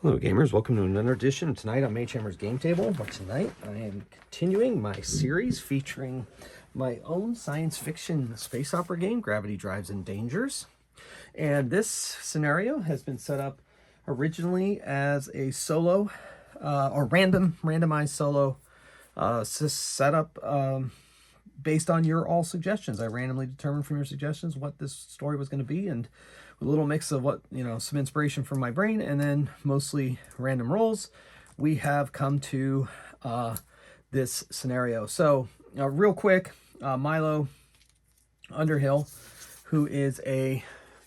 Hello gamers, welcome to another edition tonight on Mage Hammer's Game Table, where tonight I am continuing my series featuring my own science fiction space opera game, Gravity Drives and Dangers. And this scenario has been set up originally as a solo, or randomized solo setup based on your all suggestions. I randomly determined from your suggestions what this story was going to be, and with a little mix of what, some inspiration from my brain and then mostly random rolls, we have come to this scenario. So real quick, Milo Underhill, who is a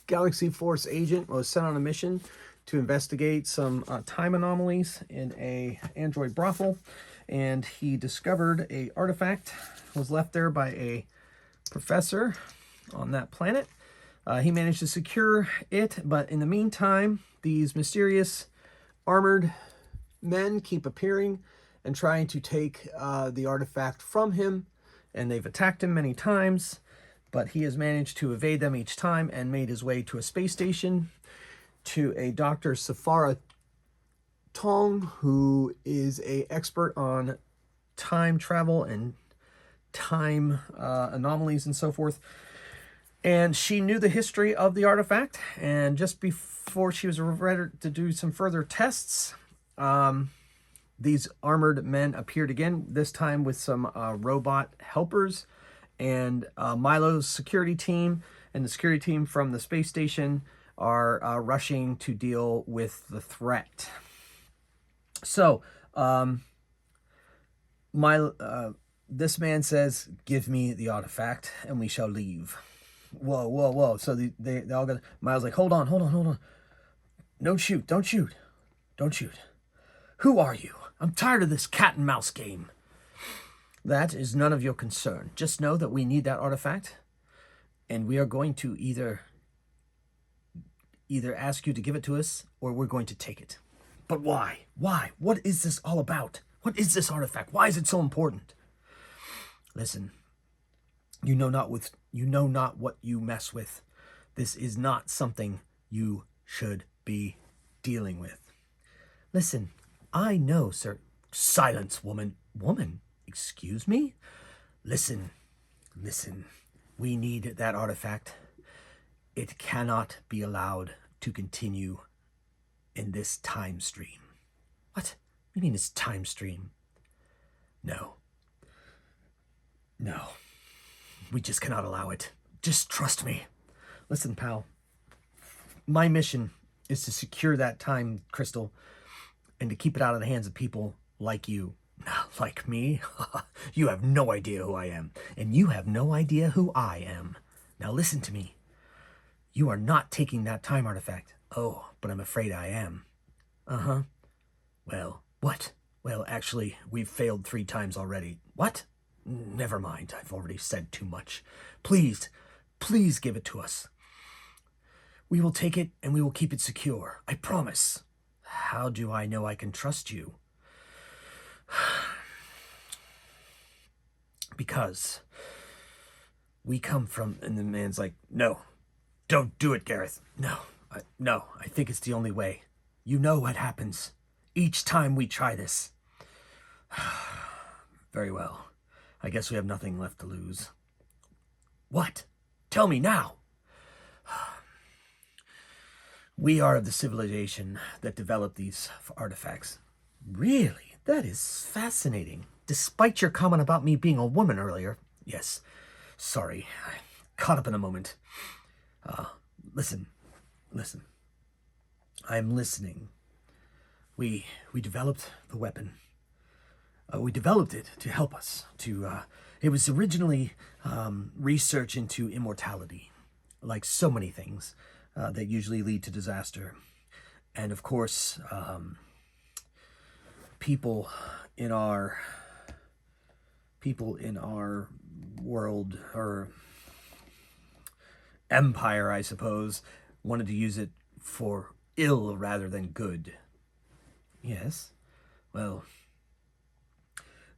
Galaxy Force agent, was sent on a mission to investigate some time anomalies in a android brothel, and he discovered a artifact was left there by a professor on that planet. He managed to secure it, but in the meantime, these mysterious armored men keep appearing and trying to take the artifact from him, and they've attacked him many times, but he has managed to evade them each time and made his way to a space station to a Dr. Safara Tong, who is an expert on time travel and time anomalies and so forth. And she knew the history of the artifact, and just before she was ready to do some further tests, these armored men appeared again, this time with some robot helpers, and Milo's security team and the security team from the space station are rushing to deal with the threat. So, this man says, "Give me the artifact, and we shall leave." Whoa. So they all got... Miles like, hold on. Don't shoot. Who are you? I'm tired of this cat and mouse game. That is none of your concern. Just know that we need that artifact, and we are going to either ask you to give it to us, or we're going to take it. But why? What is this all about? What is this artifact? Why is it so important? Listen, you know not what you mess with. This is not something you should be dealing with. Listen, I know, sir. Silence, woman. Woman? Excuse me? Listen. We need that artifact. It cannot be allowed to continue in this time stream. What? You mean this time stream? No. We just cannot allow it. Just trust me. Listen, pal. My mission is to secure that time crystal and to keep it out of the hands of people like you. Like me? You have no idea who I am. And you have no idea who I am. Now listen to me. You are not taking that time artifact. Oh, but I'm afraid I am. Uh-huh. Well, what? Well, actually, we've failed 3 times already. What? Never mind, I've already said too much. Please give it to us. We will take it and we will keep it secure. I promise. How do I know I can trust you? Because we come from... And the man's like, no, don't do it, Gareth. No, I think it's the only way. You know what happens each time we try this. Very well. I guess we have nothing left to lose. What? Tell me now. We are of the civilization that developed these artifacts. Really? That is fascinating. Despite your comment about me being a woman earlier. Yes. Sorry. I caught up in a moment. Listen. I'm listening. We developed the weapon. We developed it to help us. It was originally research into immortality, like so many things that usually lead to disaster. And of course, people in our world, or empire, I suppose, wanted to use it for ill rather than good. Yes. Well,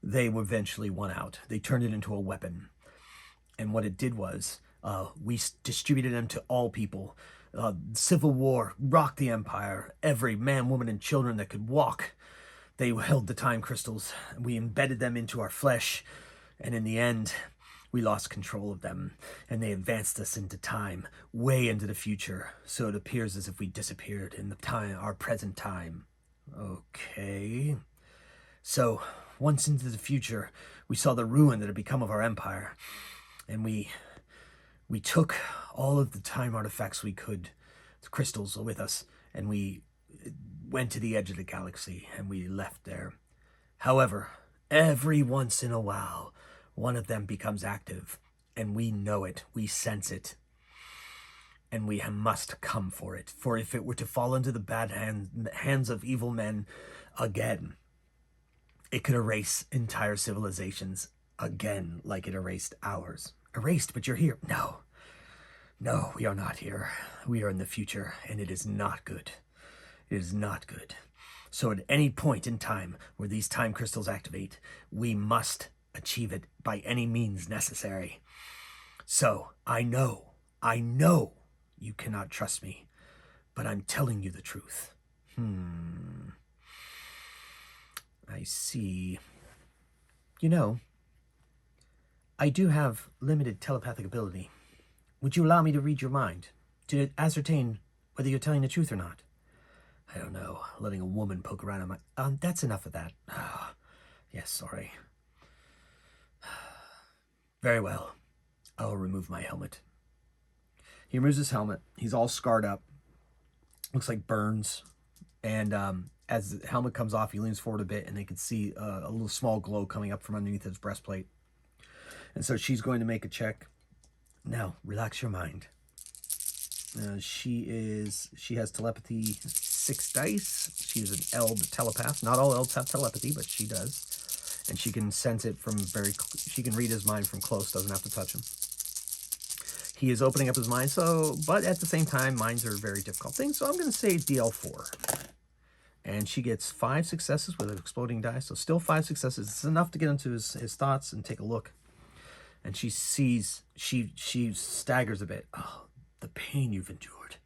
they eventually won out. They turned it into a weapon. And what it did was, we distributed them to all people Civil war rocked the Empire. Every man, woman, and children that could walk, they held the time crystals. We embedded them into our flesh, and in the end, we lost control of them, and they advanced us into time, way into the future. So it appears as if we disappeared in the time, our present time. Okay. So, once into the future, we saw the ruin that had become of our empire, and we took all of the time artifacts we could, the crystals with us, and we went to the edge of the galaxy, and we left there. However, every once in a while, one of them becomes active, and we know it, we sense it, and we must come for it. For if it were to fall into the bad hands of evil men again, it could erase entire civilizations again, like it erased ours. Erased, but you're here. No, we are not here. We are in the future, and it is not good. It is not good. So at any point in time where these time crystals activate, we must achieve it by any means necessary. So I know you cannot trust me, but I'm telling you the truth. I see. You know, I do have limited telepathic ability. Would you allow me to read your mind, to ascertain whether you're telling the truth or not? I don't know, letting a woman poke around in my... that's enough of that. Yes, sorry. Very well. I'll remove my helmet. He removes his helmet. He's all scarred up. Looks like burns. And as the helmet comes off, he leans forward a bit, and they can see a little small glow coming up from underneath his breastplate. And so she's going to make a check. Now, relax your mind. She has telepathy 6 dice. She is an Eld telepath. Not all Elds have telepathy, but she does. And she can sense it from she can read his mind from close, doesn't have to touch him. He is opening up his mind, but at the same time, minds are very difficult things, so I'm going to say DL4. And she gets 5 successes with an exploding die, so still 5 successes. It's enough to get into his thoughts and take a look. And she sees, she staggers a bit. Oh, the pain you've endured.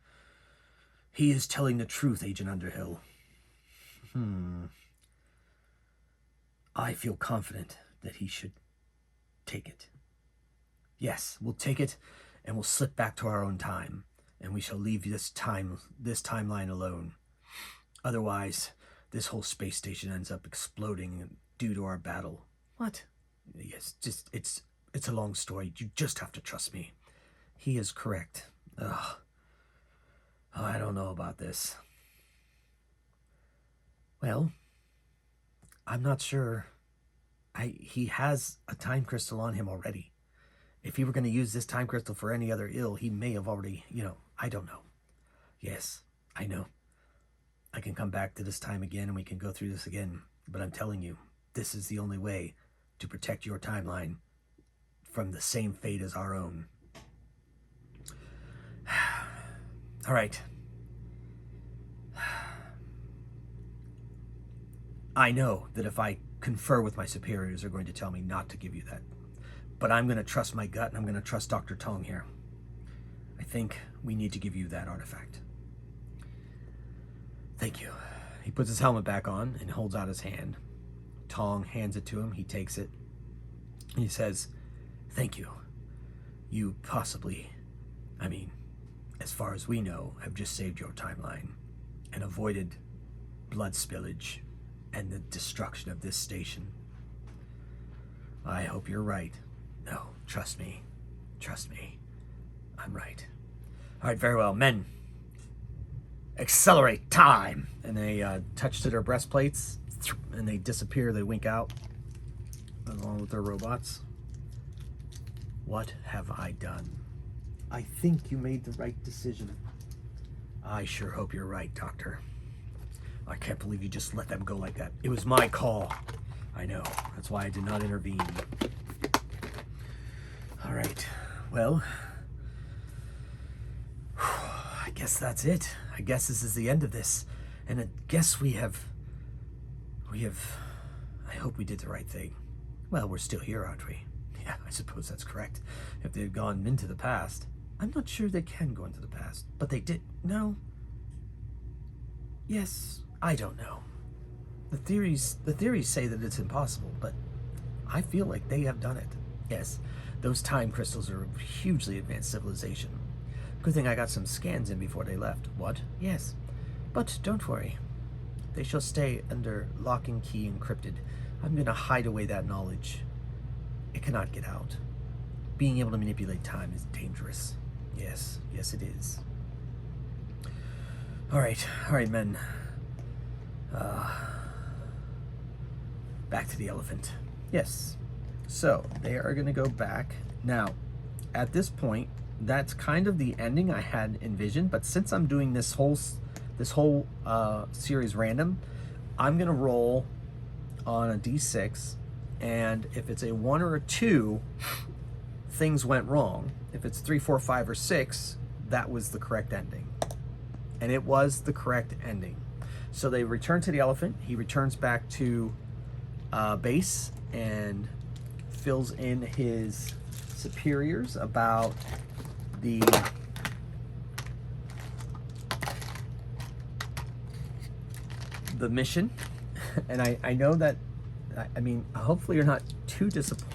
He is telling the truth, Agent Underhill. I feel confident that he should take it. Yes, we'll take it, and we'll slip back to our own time, and we shall leave this timeline alone. Otherwise, this whole space station ends up exploding due to our battle. What? Yes, it's a long story. You just have to trust me. He is correct. Ugh. Oh, I don't know about this. Well, I'm not sure. He has a time crystal on him already. If he were going to use this time crystal for any other ill, he may have already, I don't know. Yes, I know. I can come back to this time again and we can go through this again. But I'm telling you, this is the only way to protect your timeline from the same fate as our own. All right. I know that if I confer with my superiors, they're going to tell me not to give you that. But I'm going to trust my gut, and I'm going to trust Dr. Tong here. I think we need to give you that artifact. Thank you. He puts his helmet back on and holds out his hand. Tong hands it to him. He takes it. He says, thank you. You possibly, as far as we know, have just saved your timeline and avoided blood spillage and the destruction of this station. I hope you're right. No, trust me. Trust me. I'm right. All right, very well. Men, accelerate time. And they touch to their breastplates, and they disappear. They wink out along with their robots. What have I done? I think you made the right decision. I sure hope you're right, Doctor. I can't believe you just let them go like that. It was my call. I know. That's why I did not intervene. All right. Well, I guess that's it. I guess this is the end of this. And I guess we have, I hope we did the right thing. Well, we're still here, aren't we? Yeah, I suppose that's correct. If they had gone into the past. I'm not sure they can go into the past, but they did. No. Yes, I don't know. The theories say that it's impossible, but I feel like they have done it. Yes, those time crystals are a hugely advanced civilization. Good thing I got some scans in before they left. What? Yes. But don't worry. They shall stay under lock and key encrypted. I'm going to hide away that knowledge. It cannot get out. Being able to manipulate time is dangerous. Yes, yes it is. All right, men. Back to the elephant. Yes. So they are going to go back. Now, at this point, that's kind of the ending I had envisioned. But since I'm doing this whole series random, I'm going to roll on a d6, and if it's a 1 or a 2, things went wrong. If it's 3, 4, 5, or 6, that was the correct ending. And it was the correct ending. So they return to the elephant. He returns back to base and fills in his superiors about the mission. And I know that, I mean, hopefully you're not too disappointed.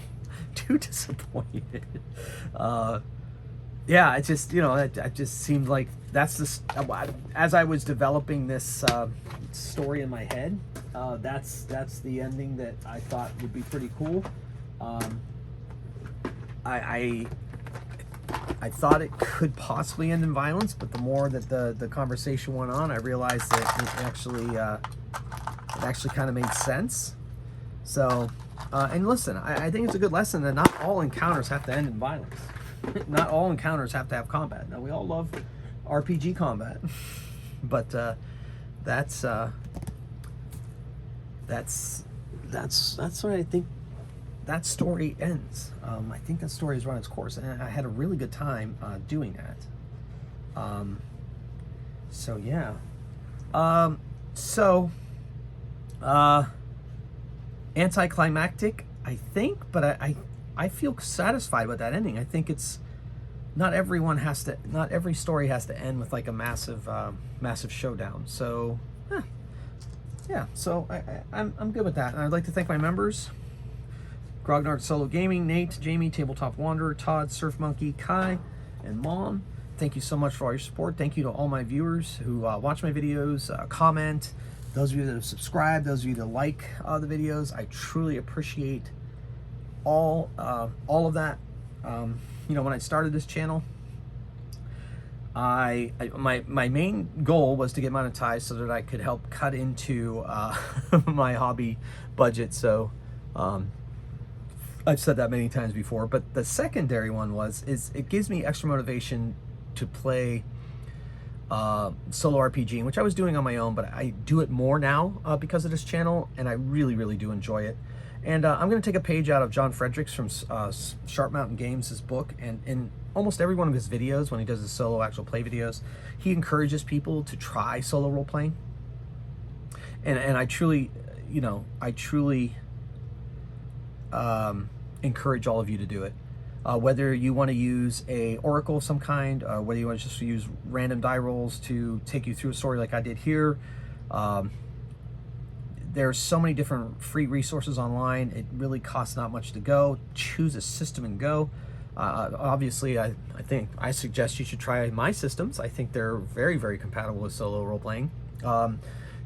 Yeah, it just, it just seemed like that's this, as I was developing this story in my head, that's the ending that I thought would be pretty cool. I thought it could possibly end in violence, but the more that the conversation went on, I realized that it actually kind of made sense. So, and listen, I think it's a good lesson that not all encounters have to end in violence. Not all encounters have to have combat. Now, we all love RPG combat, but that's what I think that story ends. I think that story has run its course, and I had a really good time doing that. So yeah. Anticlimactic, I think, but I feel satisfied with that ending. I think it's not every story has to end with like a massive showdown. So yeah, so I'm good with that. And I'd like to thank my members: Grognard Solo Gaming, Nate, Jamie, Tabletop Wanderer, Todd, Surf Monkey, Kai, and Mom. Thank you so much for all your support. Thank you to all my viewers who watch my videos, comment. Those of you that have subscribed, those of you that like the videos, I truly appreciate all of that. When I started this channel, my main goal was to get monetized so that I could help cut into my hobby budget. So I've said that many times before, but the secondary one is it gives me extra motivation to play solo RPG, which I was doing on my own, but I do it more now because of this channel, and I really, really do enjoy it. And I'm going to take a page out of John Fredericks from Sharp Mountain Games' book, and in almost every one of his videos, when he does his solo actual play videos, he encourages people to try solo role-playing. And I truly encourage all of you to do it. Whether you want to use a oracle of some kind, whether you want to just use random die rolls to take you through a story like I did here. There's so many different free resources online. It really costs not much to go. Choose a system and go. Obviously, I suggest you should try my systems. I think they're very, very compatible with solo role-playing.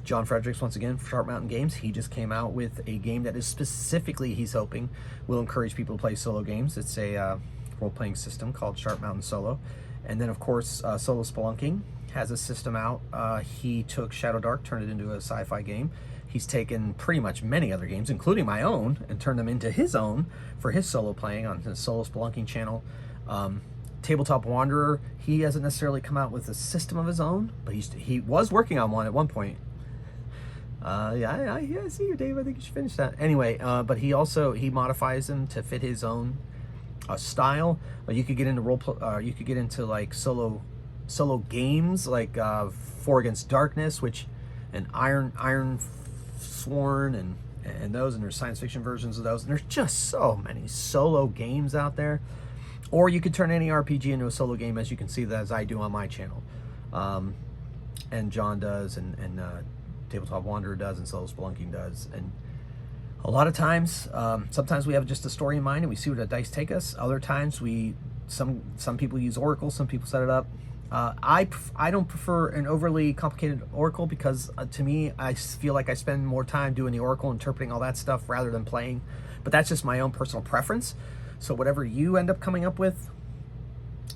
John Fredericks, once again, Sharp Mountain Games, he just came out with a game that is specifically, he's hoping, will encourage people to play solo games. It's a role-playing system called Sharp Mountain Solo. And then, of course, Solo Spelunking has a system out. He took Shadow Dark, turned it into a sci-fi game. He's taken pretty much many other games, including my own, and turned them into his own for his solo playing on his Solo Spelunking channel. Tabletop Wanderer, he hasn't necessarily come out with a system of his own, but he was working on one at one point. Yeah, I see you, Dave. I think you should finish that. Anyway, but he modifies them to fit his own style. You could get into you could get into like solo games like 4 Against Darkness, and Iron Sworn, and those, and there's science fiction versions of those. And there's just so many solo games out there. Or you could turn any RPG into a solo game, as you can see that as I do on my channel. And John does, and Tabletop Wanderer does, and Solo Spelunking does. And a lot of times, sometimes we have just a story in mind and we see where the dice take us. Other times some people use Oracle, some people set it up. I don't prefer an overly complicated Oracle because to me, I feel like I spend more time doing the Oracle, interpreting all that stuff rather than playing. But that's just my own personal preference. So whatever you end up coming up with,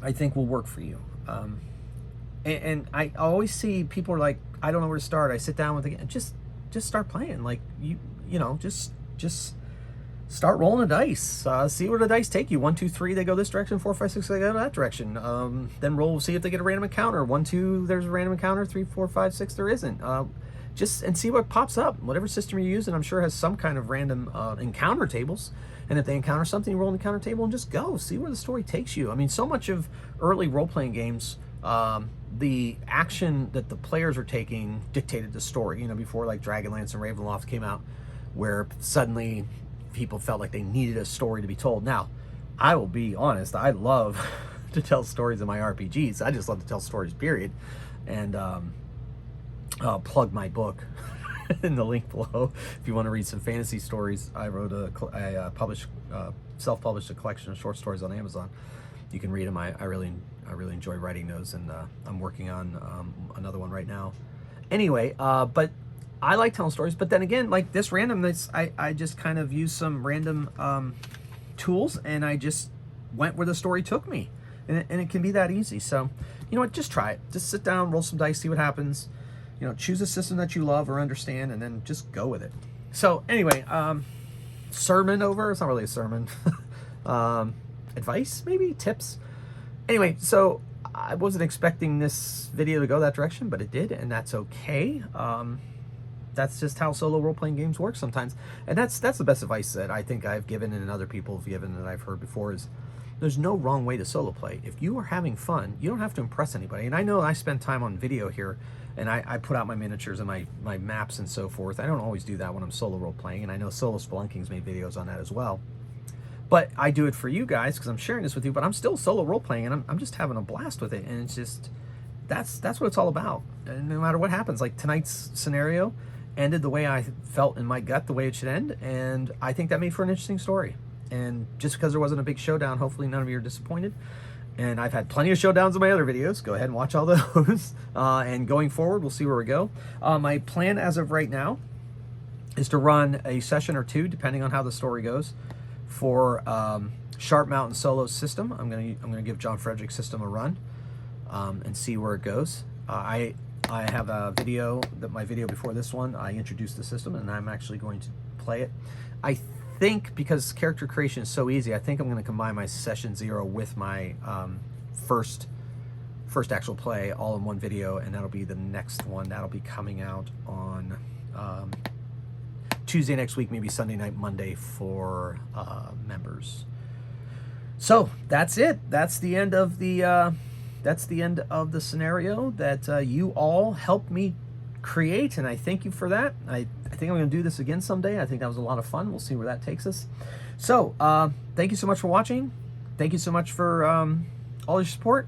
I think will work for you. And I always see people are like, I don't know where to start. I sit down with it, just start playing. Like you know, just start rolling the dice. See where the dice take you. 1, 2, 3, they go this direction. 4, 5, 6, they go that direction. Then roll, see if they get a random encounter. 1, 2, there's a random encounter. 3, 4, 5, 6, there isn't. Just and see what pops up. Whatever system you're using, I'm sure has some kind of random encounter tables. And if they encounter something, you roll an encounter table and just go. See where the story takes you. I mean, so much of early role-playing games, the action that the players are taking dictated the story. You know, before like Dragonlance and Ravenloft came out, where suddenly people felt like they needed a story to be told. Now, I will be honest, I love to tell stories in my RPGs. I just love to tell stories, period. And I'll plug my book in the link below if you want to read some fantasy stories. I wrote self-published a collection of short stories on Amazon. You can read them. I really enjoy writing those, and I'm working on another one right now. Anyway, but I like telling stories. But then again, like this randomness, I just kind of used some random tools, and I just went where the story took me, and it can be that easy. So, you know what? Just try it. Just sit down, roll some dice, see what happens. You know, choose a system that you love or understand, and then just go with it. So anyway, sermon over. It's not really a sermon. Advice, maybe tips. Anyway, so I wasn't expecting this video to go that direction, but it did, and that's okay. That's just how solo role-playing games work sometimes, and that's the best advice that I think I've given and other people have given that I've heard before is there's no wrong way to solo play. If you are having fun, you don't have to impress anybody. And I know I spend time on video here, and I put out my miniatures and my maps and so forth. I don't always do that when I'm solo role-playing, and I know Solo Spelunking's made videos on that as well. But I do it for you guys because I'm sharing this with you, but I'm still solo role-playing, and I'm just having a blast with it. And it's just, that's what it's all about. And no matter what happens, like tonight's scenario ended the way I felt in my gut, the way it should end, and I think that made for an interesting story. And just because there wasn't a big showdown, hopefully none of you are disappointed. And I've had plenty of showdowns in my other videos. Go ahead and watch all those. And going forward, we'll see where we go. My plan as of right now is to run a session or two, depending on how the story goes, for Sharp Mountain Solo system. I'm gonna give John Frederick's system a run and see where it goes. I have a video, my video before this one, I introduced the system, and I'm actually going to play it. I think because character creation is so easy, I think I'm going to combine my session 0 with my first actual play all in one video, and that'll be the next one. That'll be coming out on Tuesday next week, maybe Sunday night, Monday for members. So that's it. That's the end of the scenario that you all helped me create, and I thank you for that. I think I'm going to do this again someday. I think that was a lot of fun. We'll see where that takes us. So thank you so much for watching. Thank you so much for all your support,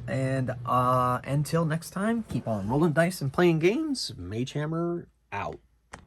and until next time, keep on rolling dice and playing games. Mage Hammer out.